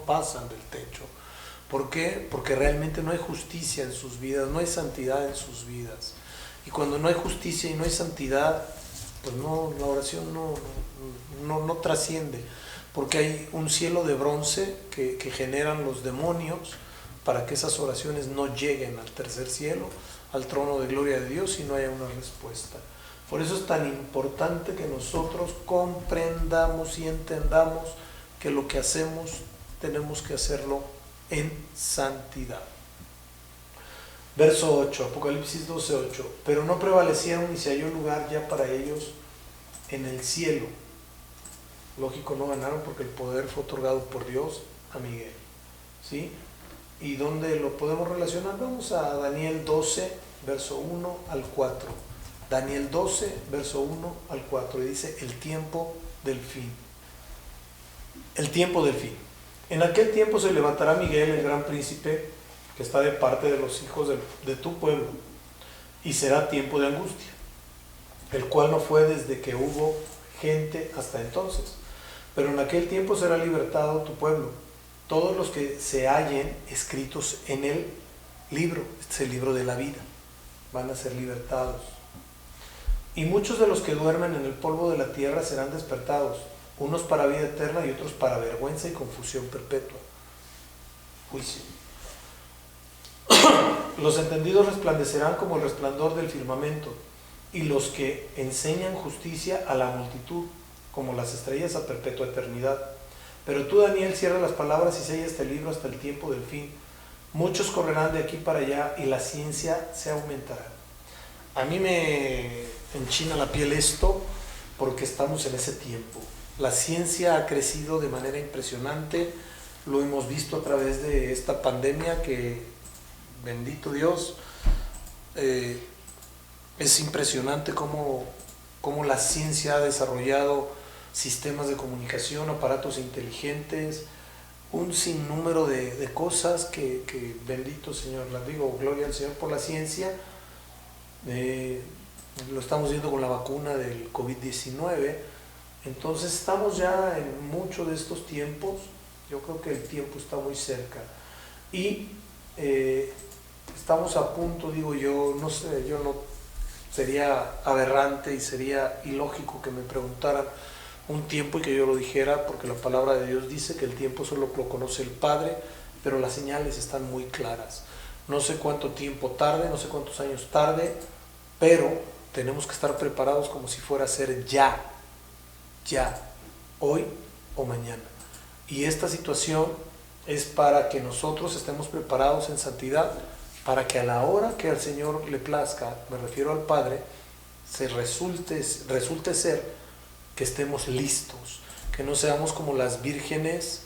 pasan del techo. ¿Por qué? Porque realmente no hay justicia en sus vidas, no hay santidad en sus vidas. Y cuando no hay justicia y no hay santidad, pues no, la oración no trasciende, porque hay un cielo de bronce que generan los demonios para que esas oraciones no lleguen al tercer cielo, al trono de gloria de Dios, y no haya una respuesta. Por eso es tan importante que nosotros comprendamos y entendamos que lo que hacemos tenemos que hacerlo en santidad. Verso 8, Apocalipsis 12:8. Pero no prevalecieron, ni se halló lugar ya para ellos en el cielo. Lógico, no ganaron, porque el poder fue otorgado por Dios a Miguel, ¿sí? ¿Y dónde lo podemos relacionar? Vamos a Daniel 12, verso 1 al 4. Daniel 12, verso 1 al 4, y dice: el tiempo del fin. El tiempo del fin. En aquel tiempo se levantará Miguel, el gran príncipe, que está de parte de los hijos de tu pueblo, y será tiempo de angustia, el cual no fue desde que hubo gente hasta entonces. Pero en aquel tiempo será libertado tu pueblo, todos los que se hallen escritos en el libro, este es el libro de la vida, van a ser libertados. Y muchos de los que duermen en el polvo de la tierra serán despertados, unos para vida eterna y otros para vergüenza y confusión perpetua. Juicio. Los entendidos resplandecerán como el resplandor del firmamento, y los que enseñan justicia a la multitud, como las estrellas a perpetua eternidad. Pero tú, Daniel, cierra las palabras y sella este libro hasta el tiempo del fin. Muchos correrán de aquí para allá y la ciencia se aumentará. A mí me enchina la piel esto, porque estamos en ese tiempo. La ciencia ha crecido de manera impresionante, lo hemos visto a través de esta pandemia que, bendito Dios, es impresionante cómo la ciencia ha desarrollado sistemas de comunicación, aparatos inteligentes, un sinnúmero de cosas que bendito Señor, las digo, gloria al Señor por la ciencia. Lo estamos viendo con la vacuna del COVID-19. Entonces estamos ya en muchos de estos tiempos. Yo creo que el tiempo está muy cerca y estamos a punto, digo yo, no sé, yo no, sería aberrante y sería ilógico que me preguntaran un tiempo y que yo lo dijera, porque la palabra de Dios dice que el tiempo solo lo conoce el Padre, pero las señales están muy claras. No sé cuánto tiempo tarde, no sé cuántos años tarde, pero tenemos que estar preparados como si fuera a ser ya, hoy o mañana. Y esta situación es para que nosotros estemos preparados en santidad, para que a la hora que al Señor le plazca, me refiero al Padre, resulte ser que estemos listos, que no seamos como las vírgenes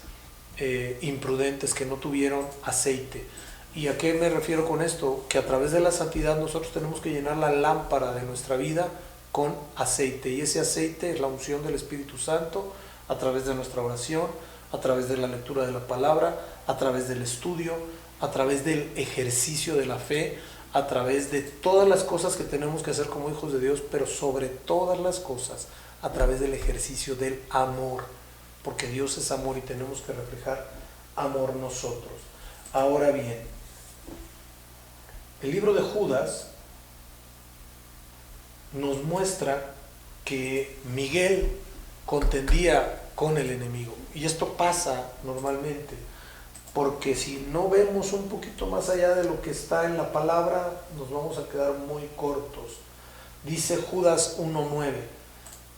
imprudentes que no tuvieron aceite. ¿Y a qué me refiero con esto? Que a través de la santidad nosotros tenemos que llenar la lámpara de nuestra vida con aceite, y ese aceite es la unción del Espíritu Santo a través de nuestra oración, a través de la lectura de la palabra, a través del estudio, a través del ejercicio de la fe, a través de todas las cosas que tenemos que hacer como hijos de Dios, pero sobre todas las cosas a través del ejercicio del amor, porque Dios es amor y tenemos que reflejar amor nosotros. Ahora bien, el libro de Judas nos muestra que Miguel contendía con el enemigo, y esto pasa normalmente, porque si no vemos un poquito más allá de lo que está en la palabra, nos vamos a quedar muy cortos. Dice Judas 1:9: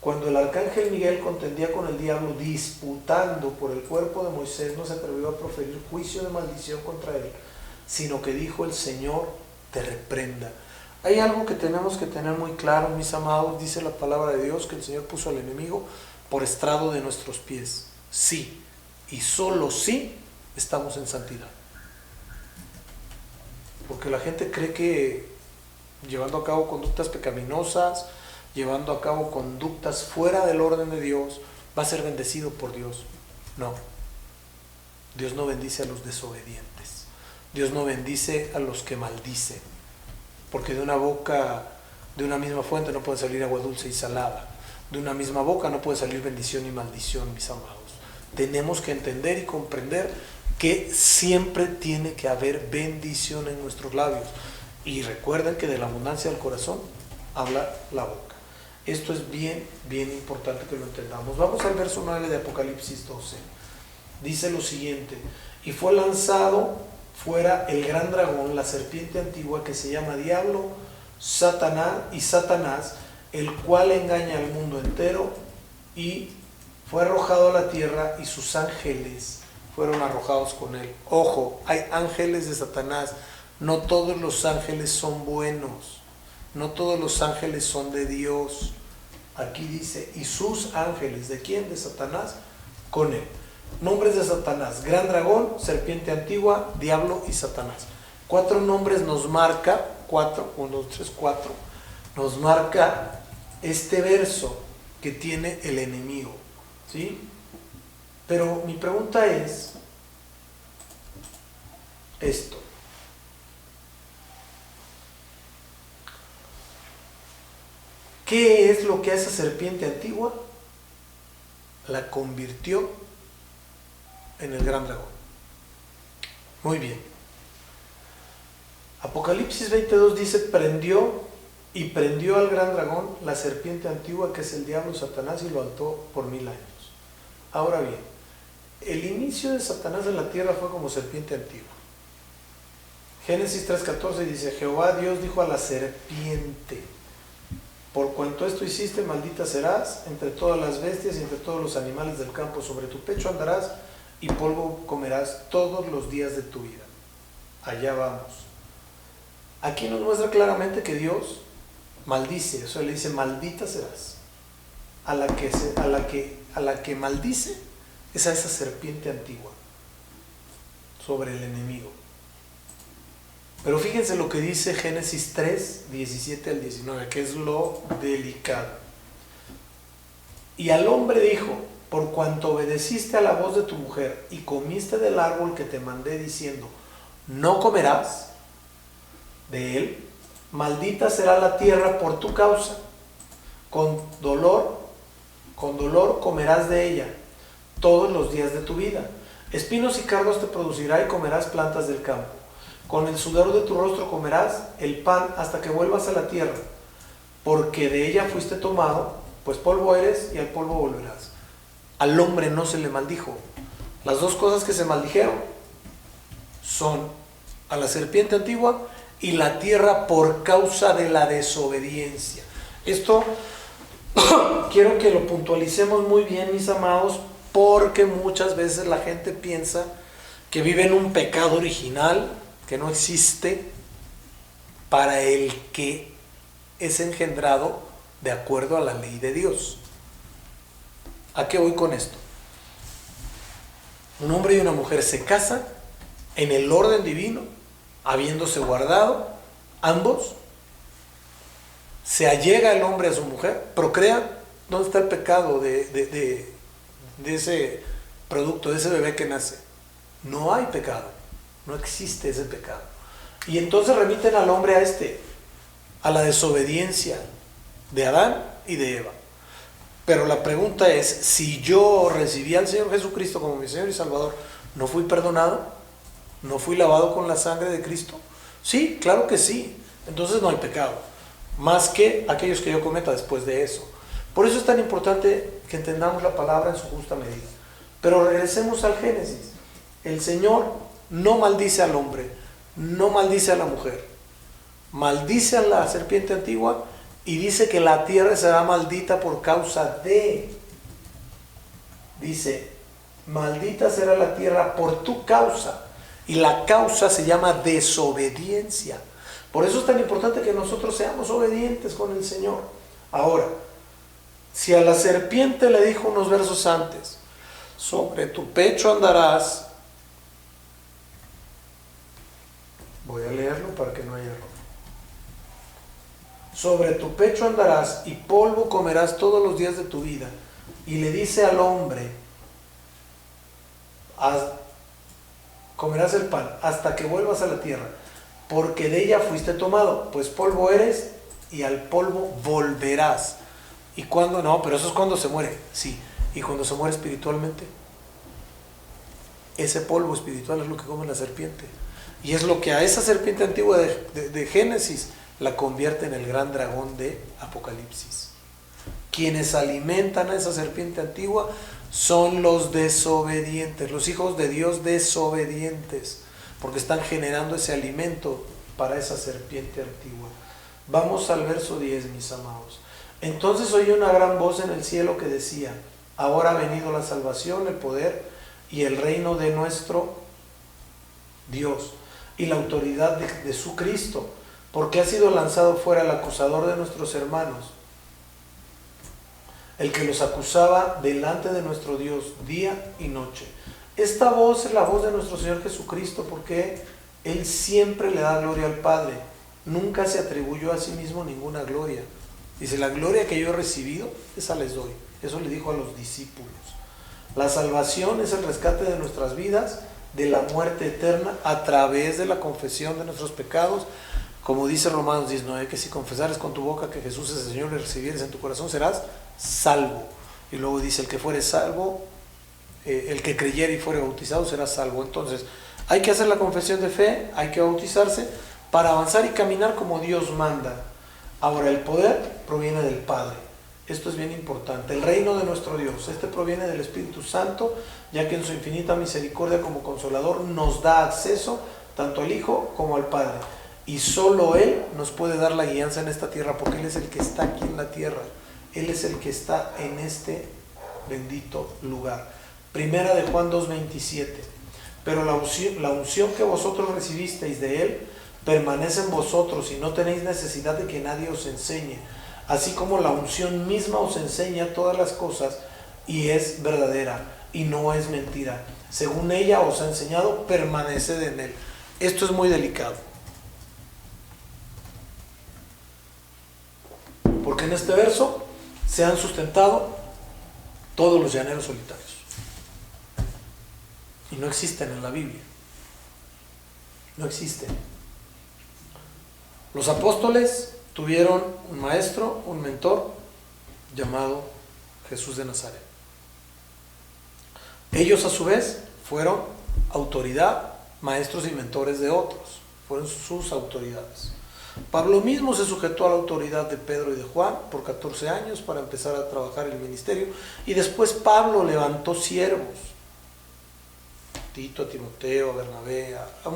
cuando el arcángel Miguel contendía con el diablo disputando por el cuerpo de Moisés, no se atrevió a proferir juicio de maldición contra él, sino que dijo: el Señor te reprenda. Hay algo que tenemos que tener muy claro, mis amados. Dice la palabra de Dios que el Señor puso al enemigo por estrado de nuestros pies. Sí, y solo sí estamos en santidad. Porque la gente cree que llevando a cabo conductas pecaminosas, llevando a cabo conductas fuera del orden de Dios, va a ser bendecido por Dios. No. Dios no bendice a los desobedientes. Dios no bendice a los que maldicen. Porque de una boca, de una misma fuente no puede salir agua dulce y salada. De una misma boca no puede salir bendición y maldición, mis amados. Tenemos que entender y comprender que siempre tiene que haber bendición en nuestros labios. Y recuerden que de la abundancia del corazón habla la boca. Esto es bien importante que lo entendamos. Vamos al verso 9 de Apocalipsis 12. Dice lo siguiente: y fue lanzado fuera el gran dragón, la serpiente antigua, que se llama Diablo, Satanás, el cual engaña al mundo entero, y fue arrojado a la tierra, y sus ángeles fueron arrojados con él. Ojo, hay ángeles de Satanás. No todos los ángeles son buenos. No todos los ángeles son de Dios. Aquí dice: y sus ángeles. ¿De quién? De Satanás. Con él. Nombres de Satanás: gran dragón, serpiente antigua, diablo y Satanás. 4 nombres nos marca. 4, 1, 2, 3, 4. nos marca este verso que tiene el enemigo, ¿sí? Pero mi pregunta es esto. ¿Qué es lo que a esa serpiente antigua la convirtió en el gran dragón? Muy bien. Apocalipsis 22 dice, prendió al gran dragón, la serpiente antigua, que es el diablo Satanás, y lo ató por 1000 años. Ahora bien, el inicio de Satanás en la tierra fue como serpiente antigua. Génesis 3:14 dice, Jehová Dios dijo a la serpiente, por cuanto esto hiciste, maldita serás entre todas las bestias y entre todos los animales del campo, sobre tu pecho andarás y polvo comerás todos los días de tu vida. Allá vamos. Aquí nos muestra claramente que Dios maldice, o sea, le dice, maldita serás. A la que maldice es a esa serpiente antigua sobre el enemigo. Pero fíjense lo que dice Génesis 3, 17 al 19, que es lo delicado. Y al hombre dijo, por cuanto obedeciste a la voz de tu mujer y comiste del árbol que te mandé diciendo, no comerás de él, maldita será la tierra por tu causa, con dolor comerás de ella todos los días de tu vida. Espinos y cardos te producirá y comerás plantas del campo. Con el sudor de tu rostro comerás el pan hasta que vuelvas a la tierra, porque de ella fuiste tomado, pues polvo eres y al polvo volverás. Al hombre no se le maldijo. Las dos cosas que se maldijeron son a la serpiente antigua y la tierra por causa de la desobediencia. Esto quiero que lo puntualicemos muy bien, mis amados, porque muchas veces la gente piensa que vive en un pecado original que no existe para el que es engendrado de acuerdo a la ley de Dios. ¿A qué voy con esto? Un hombre y una mujer se casan en el orden divino, habiéndose guardado ambos, se allega el hombre a su mujer, procrean. ¿Dónde está el pecado de ese producto, de ese bebé que nace? No hay pecado, no existe ese pecado. Y entonces remiten al hombre a la desobediencia de Adán y de Eva. Pero la pregunta es, si yo recibí al Señor Jesucristo como mi Señor y Salvador, ¿no fui perdonado? ¿No fui lavado con la sangre de Cristo? Sí, claro que sí. Entonces no hay pecado, más que aquellos que yo cometa después de eso. Por eso es tan importante que entendamos la palabra en su justa medida. Pero regresemos al Génesis. El Señor no maldice al hombre, no maldice a la mujer, maldice a la serpiente antigua y dice que la tierra será maldita por causa de. Dice, maldita será la tierra por tu causa. Y la causa se llama desobediencia. Por eso es tan importante que nosotros seamos obedientes con el Señor. Ahora, si a la serpiente le dijo unos versos antes, sobre tu pecho andarás, voy a leerlo para que no haya error. Sobre tu pecho andarás y polvo comerás todos los días de tu vida. Y le dice al hombre, comerás el pan hasta que vuelvas a la tierra, porque de ella fuiste tomado, pues polvo eres y al polvo volverás. ¿Y cuándo? No, pero eso es cuando se muere. Sí, y cuando se muere espiritualmente, ese polvo espiritual es lo que come la serpiente. Y es lo que a esa serpiente antigua de Génesis la convierte en el gran dragón de Apocalipsis. Quienes alimentan a esa serpiente antigua son los desobedientes, los hijos de Dios desobedientes, porque están generando ese alimento para esa serpiente antigua. Vamos al verso 10, mis amados. Entonces oí una gran voz en el cielo que decía, ahora ha venido la salvación, el poder y el reino de nuestro Dios y la autoridad de su Cristo, porque ha sido lanzado fuera el acusador de nuestros hermanos, el que los acusaba delante de nuestro Dios día y noche. Esta voz es la voz de nuestro Señor Jesucristo, porque Él siempre le da gloria al Padre nunca se atribuyó a sí mismo ninguna gloria. Dice, la gloria que yo he recibido, esa les doy. Eso le dijo a los discípulos. La salvación es el rescate de nuestras vidas de la muerte eterna a través de la confesión de nuestros pecados. Como dice Romanos 19, que si confesares con tu boca que Jesús es el Señor y recibieres en tu corazón, serás salvo. Y luego dice, el que fuere salvo, el que creyere y fuere bautizado será salvo. Entonces, hay que hacer la confesión de fe, hay que bautizarse para avanzar y caminar como Dios manda. Ahora, el poder proviene del Padre. Esto es bien importante. El reino de nuestro Dios, este proviene del Espíritu Santo, ya que en su infinita misericordia como Consolador nos da acceso tanto al Hijo como al Padre. Y solo Él nos puede dar la guianza en esta tierra, porque Él es el que está aquí en la tierra. Él es el que está en este bendito lugar. Primera de Juan 2:27. Pero la unción que vosotros recibisteis de Él permanece en vosotros y no tenéis necesidad de que nadie os enseñe. Así como la unción misma os enseña todas las cosas y es verdadera y no es mentira. Según ella os ha enseñado, permaneced en Él. Esto es muy delicado. Porque en este verso se han sustentado todos los llaneros solitarios. Y no existen en la Biblia. No existen. Los apóstoles tuvieron un maestro, un mentor, llamado Jesús de Nazaret. Ellos a su vez fueron autoridad, maestros y mentores de otros. Fueron sus autoridades. Pablo mismo se sujetó a la autoridad de Pedro y de Juan por 14 años para empezar a trabajar el ministerio. Y después Pablo levantó siervos. A Tito, a Timoteo, a Bernabé, a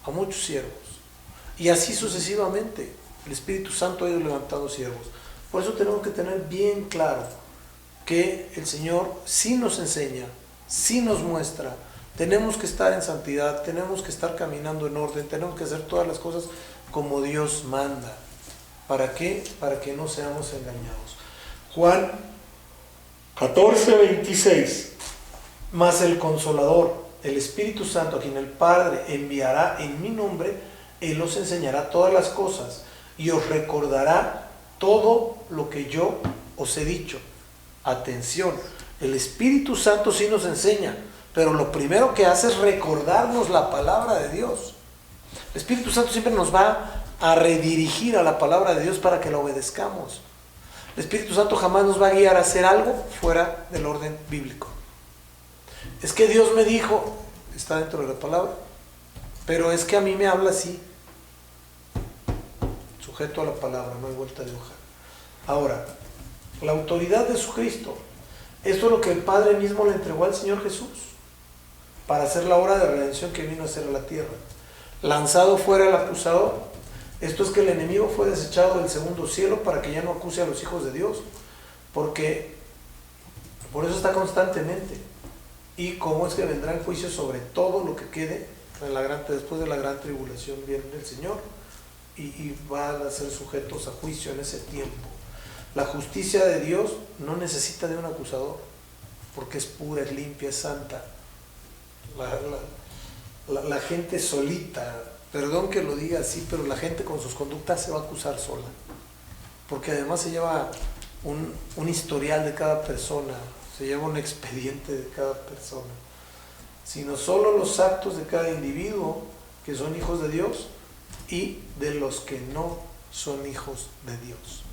muchos siervos. Y así sucesivamente, el Espíritu Santo ha ido levantando siervos. Por eso tenemos que tener bien claro que el Señor sí nos enseña, sí nos muestra. Tenemos que estar en santidad, tenemos que estar caminando en orden, tenemos que hacer todas las cosas como Dios manda. ¿Para qué? Para que no seamos engañados. Juan 14:26. Mas el Consolador, el Espíritu Santo, a quien el Padre enviará en mi nombre, Él os enseñará todas las cosas y os recordará todo lo que yo os he dicho. Atención, el Espíritu Santo sí nos enseña, pero lo primero que hace es recordarnos la palabra de Dios. El Espíritu Santo siempre nos va a redirigir a la palabra de Dios para que la obedezcamos. El Espíritu Santo jamás nos va a guiar a hacer algo fuera del orden bíblico. Es que Dios me dijo, está dentro de la palabra, pero es que a mí me habla así. Sujeto a la palabra, no hay vuelta de hoja. Ahora, la autoridad de Jesucristo, esto es lo que el Padre mismo le entregó al Señor Jesús para hacer la obra de redención que vino a hacer a la tierra. Lanzado fuera el acusador, esto es que el enemigo fue desechado del segundo cielo para que ya no acuse a los hijos de Dios, porque por eso está constantemente. Y cómo es que vendrá en juicio sobre todo lo que quede después de la gran tribulación, viene el Señor y van a ser sujetos a juicio en ese tiempo. La justicia de Dios no necesita de un acusador, porque es pura, es limpia, es santa. La gente solita, perdón que lo diga así, pero la gente con sus conductas se va a acusar sola, porque además se lleva un historial de cada persona, se lleva un expediente de cada persona, sino solo los actos de cada individuo que son hijos de Dios y de los que no son hijos de Dios.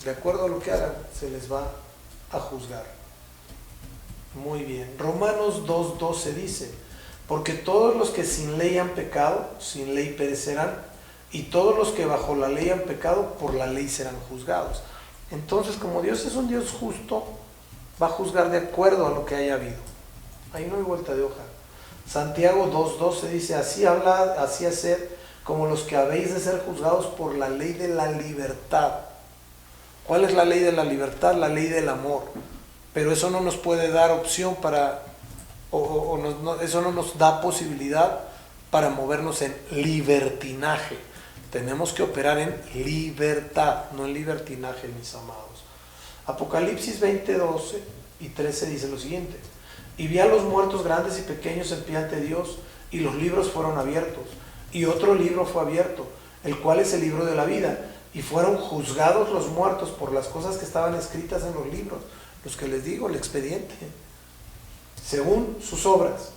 De acuerdo a lo que hagan, se les va a juzgar. Muy bien. Romanos 2:12 dice, porque todos los que sin ley han pecado, sin ley perecerán, y todos los que bajo la ley han pecado, por la ley serán juzgados. Entonces, como Dios es un Dios justo, va a juzgar de acuerdo a lo que haya habido. Ahí no hay vuelta de hoja. Santiago 2:12 dice, así hablad, así haced, como los que habéis de ser juzgados por la ley de la libertad. ¿Cuál es la ley de la libertad? La ley del amor. Pero eso no nos puede dar opción para, eso no nos da posibilidad para movernos en libertinaje. Tenemos que operar en libertad, no en libertinaje, mis amados. Apocalipsis 20:12 y 13 dice lo siguiente, y vi a los muertos grandes y pequeños en pie ante Dios, y los libros fueron abiertos, y otro libro fue abierto, el cual es el libro de la vida, y fueron juzgados los muertos por las cosas que estaban escritas en los libros, los que les digo, el expediente, según sus obras.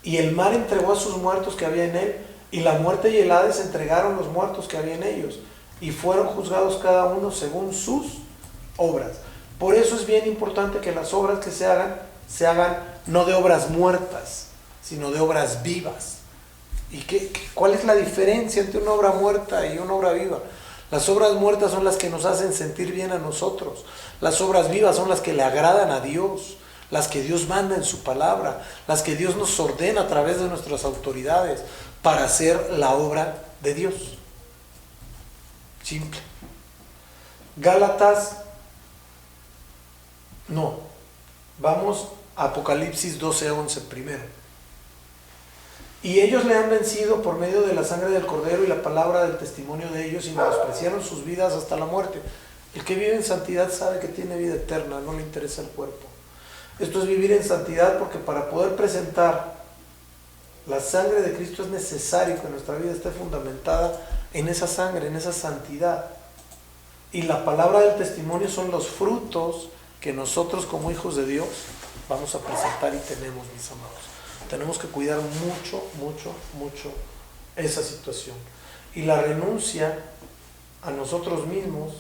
Y el mar entregó a sus muertos que había en él, y la muerte y el Hades entregaron los muertos que había en ellos, y fueron juzgados cada uno según sus obras. Por eso es bien importante que las obras que se hagan no de obras muertas, sino de obras vivas. ¿Y cuál es la diferencia entre una obra muerta y una obra viva? Las obras muertas son las que nos hacen sentir bien a nosotros. Las obras vivas son las que le agradan a Dios, las que Dios manda en su palabra, las que Dios nos ordena a través de nuestras autoridades para hacer la obra de Dios. Simple. Vamos a Apocalipsis 12:11 primero. Y ellos le han vencido por medio de la sangre del Cordero y la palabra del testimonio de ellos, y menospreciaron sus vidas hasta la muerte. El que vive en santidad sabe que tiene vida eterna, no le interesa el cuerpo. Esto es vivir en santidad, porque para poder presentar la sangre de Cristo es necesario que nuestra vida esté fundamentada en esa sangre, en esa santidad. Y la palabra del testimonio son los frutos que nosotros como hijos de Dios vamos a presentar y tenemos, mis amados. Tenemos que cuidar mucho, mucho, mucho esa situación. Y la renuncia a nosotros mismos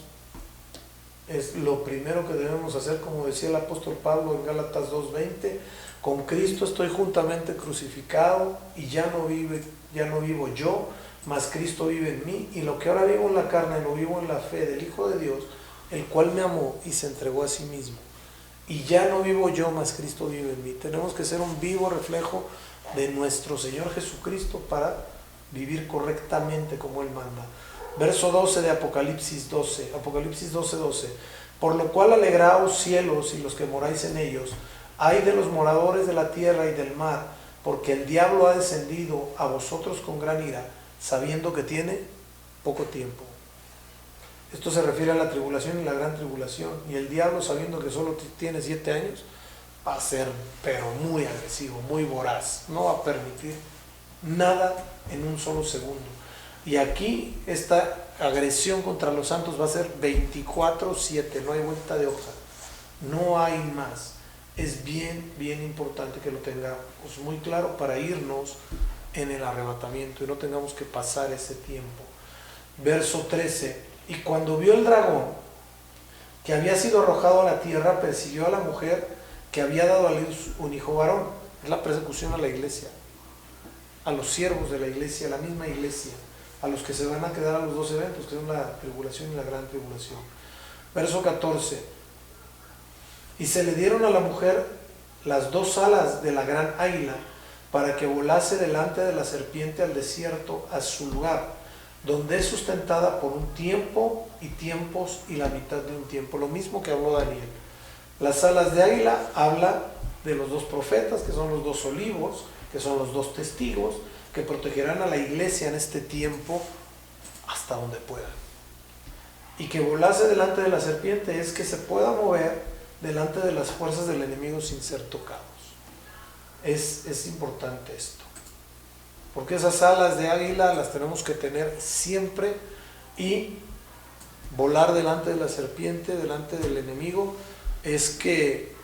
es lo primero que debemos hacer, como decía el apóstol Pablo en Gálatas 2:20, con Cristo estoy juntamente crucificado, y ya no vivo yo, mas Cristo vive en mí, y lo que ahora vivo en la carne lo vivo en la fe del Hijo de Dios, el cual me amó y se entregó a sí mismo. Y ya no vivo yo, mas Cristo vive en mí. Tenemos que ser un vivo reflejo de nuestro Señor Jesucristo para vivir correctamente como Él manda. Verso 12 de Apocalipsis 12:12. Por lo cual alegraos cielos y los que moráis en ellos, ay de los moradores de la tierra y del mar, porque el diablo ha descendido a vosotros con gran ira, sabiendo que tiene poco tiempo. Esto se refiere a la tribulación y la gran tribulación. Y el diablo, sabiendo que solo tiene 7 años, va a ser pero muy agresivo, muy voraz. No va a permitir nada en un solo segundo. Y aquí esta agresión contra los santos va a ser 24/7, no hay vuelta de hoja, no hay más. Es bien, bien importante que lo tengamos muy claro para irnos en el arrebatamiento y no tengamos que pasar ese tiempo. Verso 13. Y cuando vio el dragón que había sido arrojado a la tierra, persiguió a la mujer que había dado a luz un hijo varón. Es la persecución a la iglesia, a los siervos de la iglesia, a la misma iglesia, a los que se van a quedar a los 2 eventos, que son la tribulación y la gran tribulación. Verso 14. Y se le dieron a la mujer las 2 alas de la gran águila, para que volase delante de la serpiente al desierto, a su lugar, donde es sustentada por un tiempo y tiempos y la mitad de un tiempo. Lo mismo que habló Daniel. Las alas de águila habla de los 2 profetas, que son los 2 olivos, que son los 2 testigos, que protegerán a la iglesia en este tiempo hasta donde puedan. Y que volase delante de la serpiente es que se pueda mover delante de las fuerzas del enemigo sin ser tocados. Es importante esto, porque esas alas de águila las tenemos que tener siempre, y volar delante de la serpiente, delante del enemigo, es que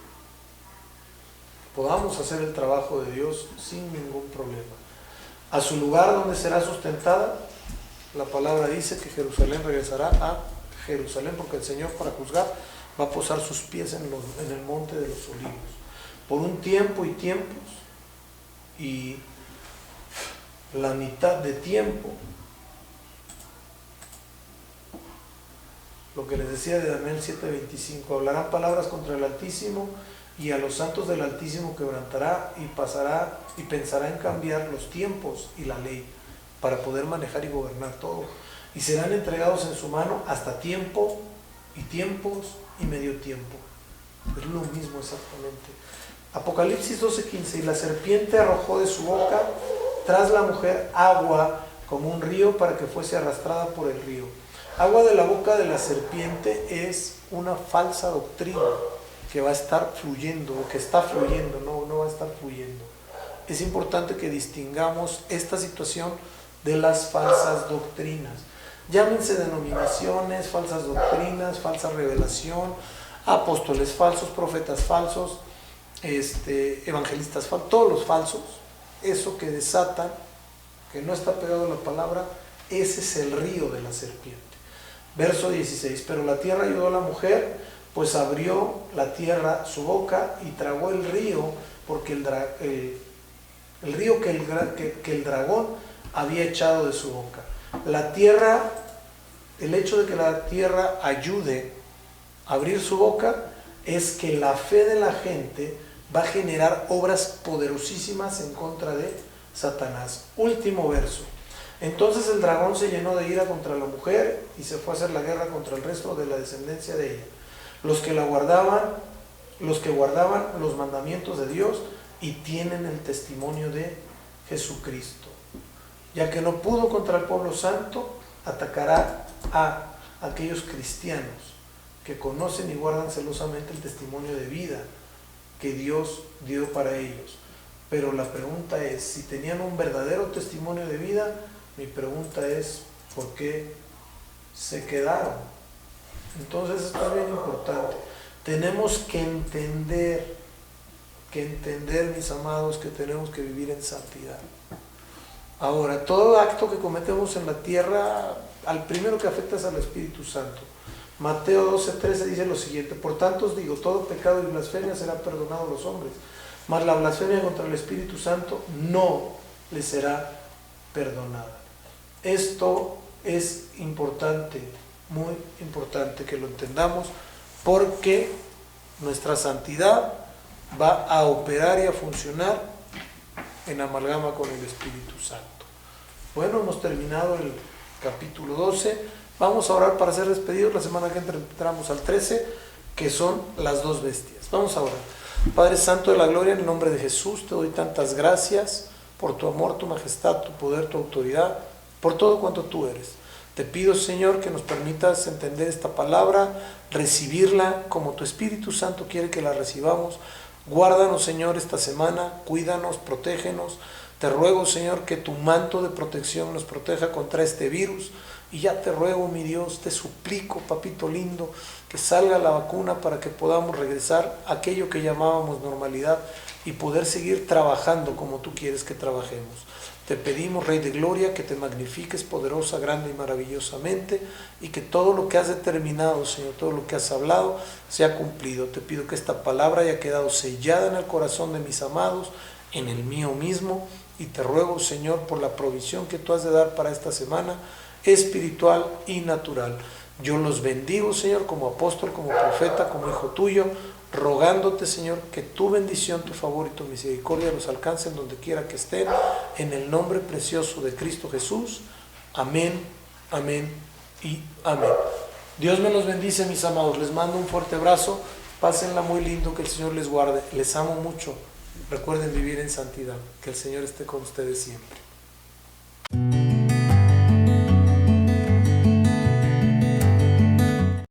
podamos hacer el trabajo de Dios sin ningún problema. A su lugar donde será sustentada, la palabra dice que Jerusalén regresará a Jerusalén, porque el Señor, para juzgar, va a posar sus pies en el monte de los olivos por un tiempo y tiempos, y la mitad de tiempo, lo que les decía de Daniel 7:25, hablarán palabras contra el Altísimo, y a los santos del Altísimo quebrantará, y pasará y pensará en cambiar los tiempos y la ley para poder manejar y gobernar todo, y serán entregados en su mano hasta tiempo y tiempos y medio tiempo. Es lo mismo exactamente. Apocalipsis 12:15. Y la serpiente arrojó de su boca tras la mujer agua como un río, para que fuese arrastrada por el río. Agua de la boca de la serpiente es una falsa doctrina que va a estar fluyendo, o que está fluyendo, no va a estar fluyendo. Es importante que distingamos esta situación de las falsas doctrinas. Llámense denominaciones, falsas doctrinas, falsa revelación, apóstoles falsos, profetas falsos, evangelistas falsos, todos los falsos, eso que desatan, que no está pegado a la palabra, ese es el río de la serpiente. Verso 16, pero la tierra ayudó a la mujer, pues abrió la tierra su boca y tragó el río, porque el río que el dragón había echado de su boca. La tierra, el hecho de que la tierra ayude a abrir su boca, es que la fe de la gente va a generar obras poderosísimas en contra de Satanás. Último verso. Entonces el dragón se llenó de ira contra la mujer y se fue a hacer la guerra contra el resto de la descendencia de ella, los que guardaban los mandamientos de Dios y tienen el testimonio de Jesucristo. Ya que no pudo contra el pueblo santo, atacará a aquellos cristianos que conocen y guardan celosamente el testimonio de vida que Dios dio para ellos. Pero la pregunta es, si tenían un verdadero testimonio de vida, mi pregunta es, ¿por qué se quedaron? Entonces esto es bien importante. Tenemos que entender, mis amados, que tenemos que vivir en santidad. Ahora, todo acto que cometemos en la tierra, al primero que afecta es al Espíritu Santo. Mateo 12:13 dice lo siguiente: por tanto os digo, todo pecado y blasfemia será perdonado a los hombres, mas la blasfemia contra el Espíritu Santo no le será perdonada. Esto es importante, muy importante que lo entendamos, porque nuestra santidad va a operar y a funcionar en amalgama con el Espíritu Santo. Bueno, hemos terminado el capítulo 12. Vamos a orar para ser despedidos. La semana que entramos al 13, que son las dos bestias. Vamos a orar. Padre Santo de la Gloria, en el nombre de Jesús, te doy tantas gracias por tu amor, tu majestad, tu poder, tu autoridad, por todo cuanto tú eres. Te pido, Señor, que nos permitas entender esta palabra, recibirla como tu Espíritu Santo quiere que la recibamos. Guárdanos, Señor, esta semana, cuídanos, protégenos. Te ruego, Señor, que tu manto de protección nos proteja contra este virus. Y ya te ruego, mi Dios, te suplico, papito lindo, que salga la vacuna para que podamos regresar a aquello que llamábamos normalidad y poder seguir trabajando como tú quieres que trabajemos. Te pedimos, Rey de Gloria, que te magnifiques poderosa, grande y maravillosamente, y que todo lo que has determinado, Señor, todo lo que has hablado, sea cumplido. Te pido que esta palabra haya quedado sellada en el corazón de mis amados, en el mío mismo, y te ruego, Señor, por la provisión que tú has de dar para esta semana, espiritual y natural. Yo los bendigo, Señor, como apóstol, como profeta, como hijo tuyo, rogándote, Señor, que tu bendición, tu favor y tu misericordia los alcancen donde quiera que estén, en el nombre precioso de Cristo Jesús. Amén, amén y amén. Dios me los bendice, mis amados. Les mando un fuerte abrazo. Pásenla muy lindo, que el Señor les guarde. Les amo mucho. Recuerden vivir en santidad. Que el Señor esté con ustedes siempre.